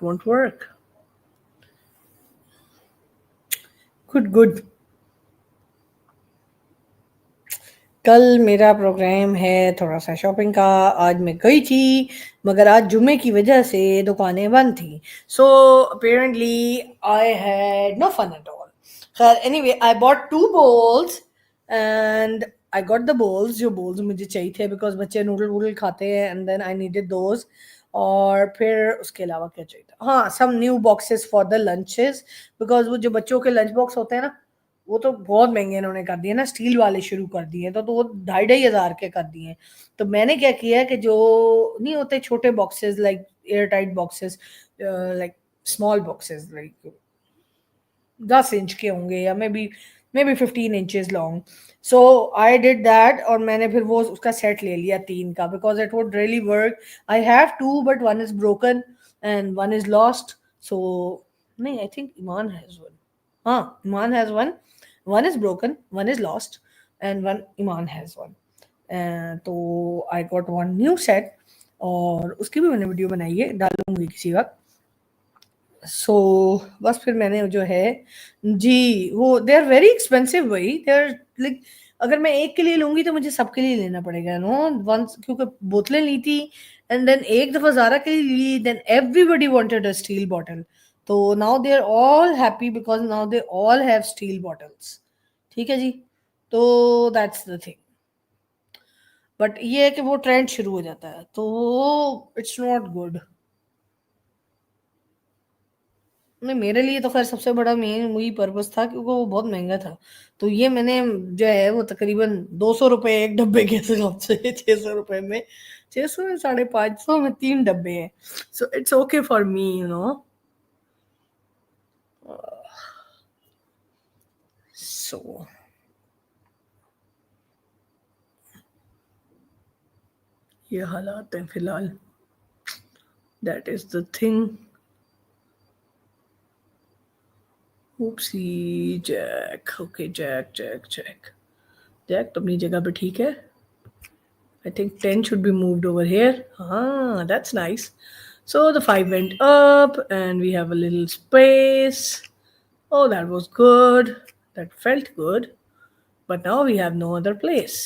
won't work. Good. कल मेरा programme है थोड़ा सा शॉपिंग का। आज मैं गई थी, मगर आज जुम्मे की वजह से दुकानें बंद थी। So apparently I had no fun at all. खैर anyway, I bought 2 bowls and I got the bowls, जो bowls मुझे चाहिए थे, बिकॉज बच्चे नूडल वूडल खाते हैं, and then I needed those. और फिर उसके अलावा क्या चाहिए था, हाँ, some new boxes for the lunches, because वो जो बच्चों के लंच बॉक्स होते हैं ना, वो तो बहुत महंगे इन्होंने कर दिए ना, स्टील वाले शुरू कर दिए, तो वो 2,500 के कर दिए। तो मैंने क्या किया कि जो नहीं होते छोटे boxes, like air tight boxes, like small boxes, like 10 inch के होंगे, या may be 15 inches long. So I did that, और मैंने फिर वो उसका सेट ले लिया 3 का, because it would really work. I have 2 but 1 is broken and 1 is lost. So नहीं, I think Iman has one. हाँ, Iman has one. 1 is broken, 1 is lost, and 1 Iman has one. तो I got 1 new set, और उसकी भी मैंने video बनाई है, डालूंगी किसी वक्त। सो बस फिर मैंने जो है जी, वो दे आर वेरी एक्सपेंसिव भाई, दे आर लाइक, अगर मैं एक के लिए लूंगी तो मुझे सबके लिए लेना पड़ेगा नो वंस, क्योंकि बोतलें ली थी, एंड देन एक दफा ज़ारा के लिए ली, then everybody wanted a steel bottle. तो now they are all happy because now they all have steel bottles. ठीक है जी, तो दैट्स द थिंग। बट ये है कि वो ट्रेंड शुरू हो जाता है, तो इट्स नॉट गुड। नहीं, मेरे लिए तो खैर सबसे बड़ा मेन वही पर्पस था, क्योंकि वो बहुत महंगा था। तो ये मैंने जो है वो तकरीबन 200 रुपए एक डब्बे के हिसाब से, 600 रुपए में, 600 में 550 में 3 डब्बे हैं। So it's okay for me, you know. So ये हालात हैं फिलहाल, that is the thing. Oopsie, Jack. Okay, Jack. Jack तो अपनी जगह पे ठीक है। I think 10 should be moved over here. Ah, that's nice. So the 5 went up and we have a little space. Oh, that was good. That felt good. But now we have no other place.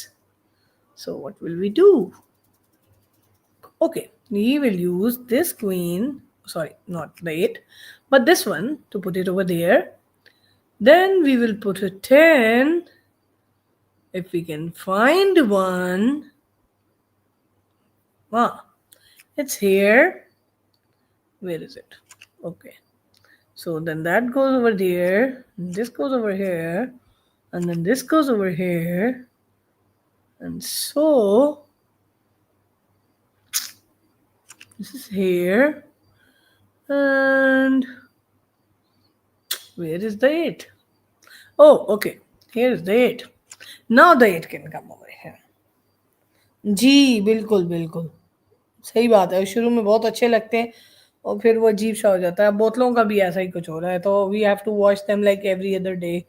So what will we do? Okay, we will use this queen. Sorry, not the 8, but this one to put it over there. Then we will put a 10. If we can find one. Ah, it's here. Where is it? Okay. So then that goes over there. This goes over here. And then this goes over here. And so this is here. And where is the 8? Oh, okay. Here is the 8. Now the 8 can come over here. जी बिल्कुल बिल्कुल सही बात है। शुरू में बहुत अच्छे लगते हैं, और फिर वो अजीब सा हो जाता है। बोतलों का भी ऐसा ही कुछ हो रहा है, तो we have to wash them like every other day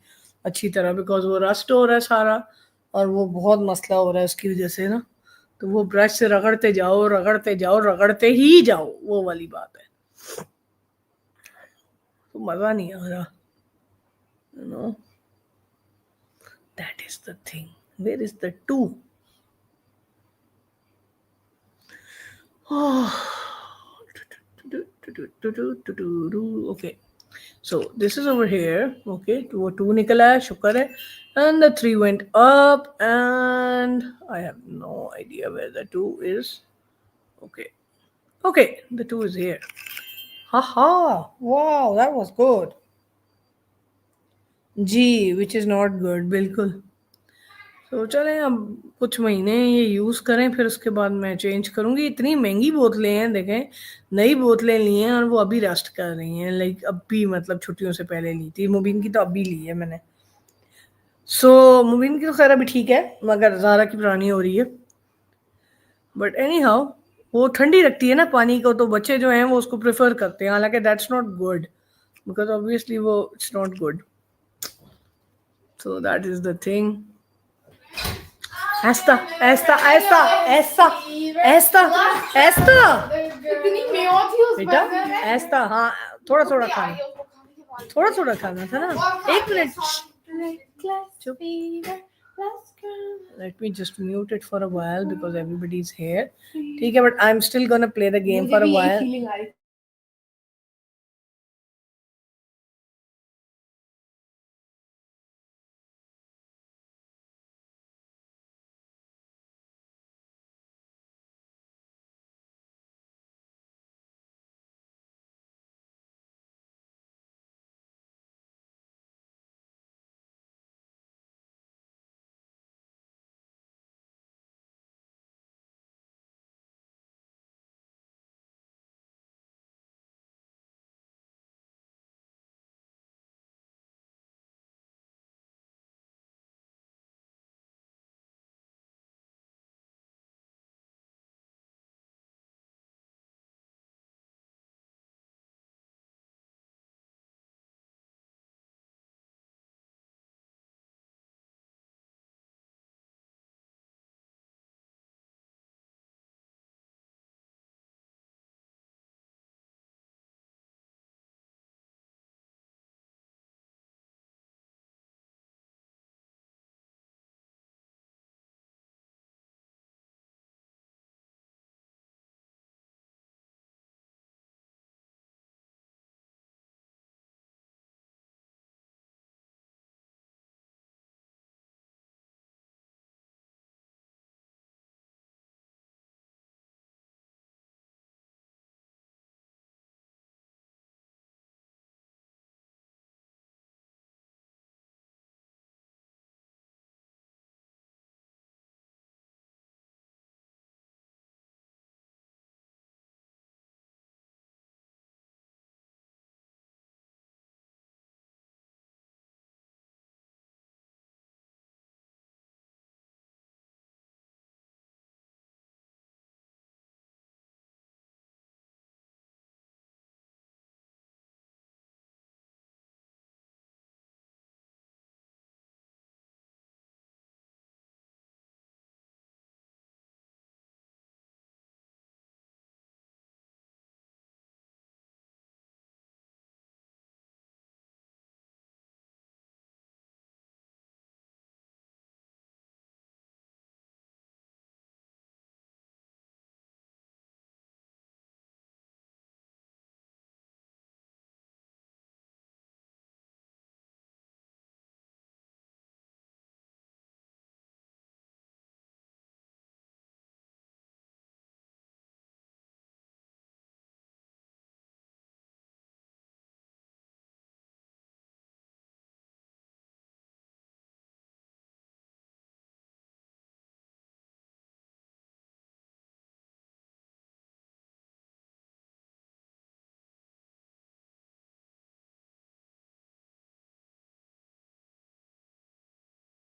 अच्छी तरह, बिकॉज वो रस्ट हो रहा है सारा, और वो बहुत मसला हो रहा है उसकी वजह से ना। तो वो ब्रश से रगड़ते जाओ रगड़ते ही जाओ, वो वाली बात है। तो मज़ा नहीं आ रहा, you know, that is the thing. Where is the 2? Okay, so this is over here. Okay, 2 nikala hai, shukar hai. And the 3 went up, and I have no idea where the 2 is. Okay, the 2 is here. Haha, wow, that was good. जी, which is not good, बिल्कुल। तो चलें, अब कुछ महीने ये use करें, फिर उसके बाद मैं चेंज करूँगी। इतनी महंगी बोतलें हैं, देखें, नई बोतलें ली हैं और वो अभी रस्ट कर रही हैं, लाइक अभी, मतलब छुट्टियों से पहले ली थी। मुबीन की तो अभी ली है मैंने। सो मुबीन की तो खैर अभी ठीक है, मगर ज़ारा की पुरानी हो रही है। बट एनी हाउ, वो ठंडी रखती है ना पानी को, तो बच्चे जो हैं वो उसको प्रेफर करते हैं, हालांकि that's not good, because obviously वो it's not good. So that is the thing. Esta. इतनी मेयो थी उस बेटा बर्गर में। ऐसा हाँ थोड़ा थोड़ा क्या खाना, आई है उसको खाने के बाद। थोड़ा थोड़ा खाना था ना। एक मिनट चुप। Let me just mute it for a while because everybody is here. ठीक है, but I'm still gonna play the game मुझे for a भी यही while. फीलिंग आ रही